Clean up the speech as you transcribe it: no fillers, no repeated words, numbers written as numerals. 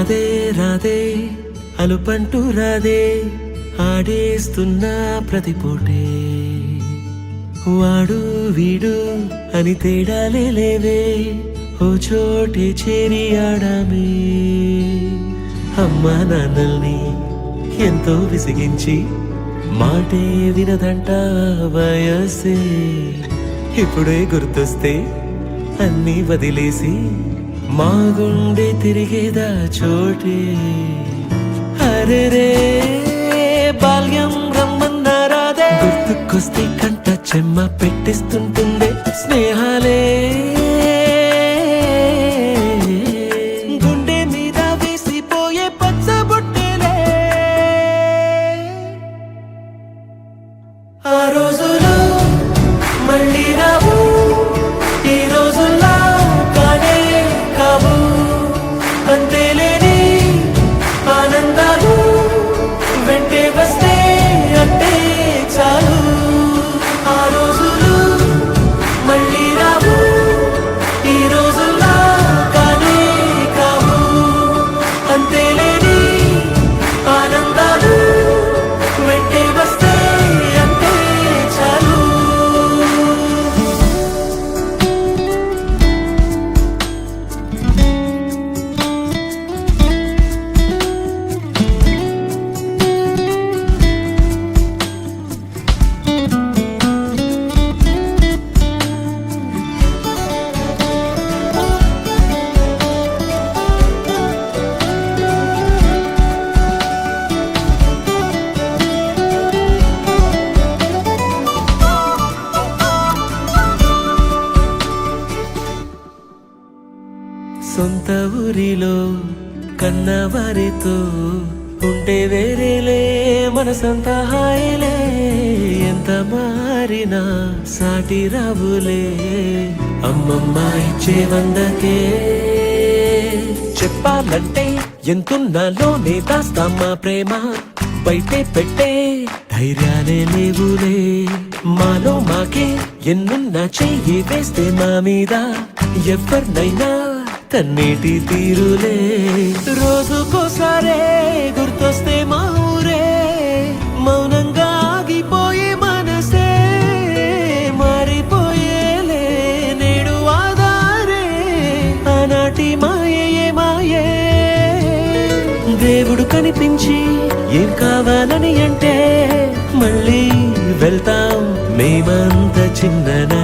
రాధే రాధే అలుపంటూ రాధే ఆడేస్తున్నా ప్రతిపోటే వాడు వీడు అని తేడాలే లేవే ఓ చోటే చేరి ఆడామే అమ్మా నాన్నల్ని ఎంతో విసిగించి మాటే వినదంట వయసే ఇప్పుడే గుర్తొస్తే అన్నీ వదిలేసి మా గుండె తిరిగేదా చోటే అరే రే బాల్యం రమ్మన్నారాదే గుర్తుకొస్తే కంట చెమ్మ పెట్టిస్తుంటుండే స్నేహాలే గుండె మీద వేసిపోయే పచ్చబొట్టేలే ఆ రోజులు మళ్ళీ రావు ఈ రోజుల్లా కానే కావు అంతేలేని ఆనందాలు వెంటే వస్తే అంటే చాలు ఆ రోజులు మళ్ళీ రావు ఈ రోజుల్లా కానే కావు అంతేలేని ఆనందాలు వెంటే వస్తే అంటే చాలు సొంత ఊరిలో కన్నవారితో ఉంటే వేరేలే మనసంత హాయిలే ఎంత మారినా సాటి రావులే అమ్మమ్మ ఇచ్చే వందకే చెప్పాలంటే ఎంతున్నాలోనే దాస్తామా ప్రేమ బయటే పెట్టే ధైర్యాలే లేవులే మాలో మాకే ఎన్నున్నా చెయ్యి వేస్తే మా మీద ఎవరినైనా కన్నీటి తీరులే రోజుకోసారే గుర్తొస్తే మా ఊరే మౌనంగా ఆగిపోయే మనసే మారిపోయేలే నేడు ఆధారే ఆనాటి మాయే మాయే దేవుడు కనిపించి ఏం కావాలని అంటే మళ్ళీ వెళ్తాం మేమంత చిన్ననా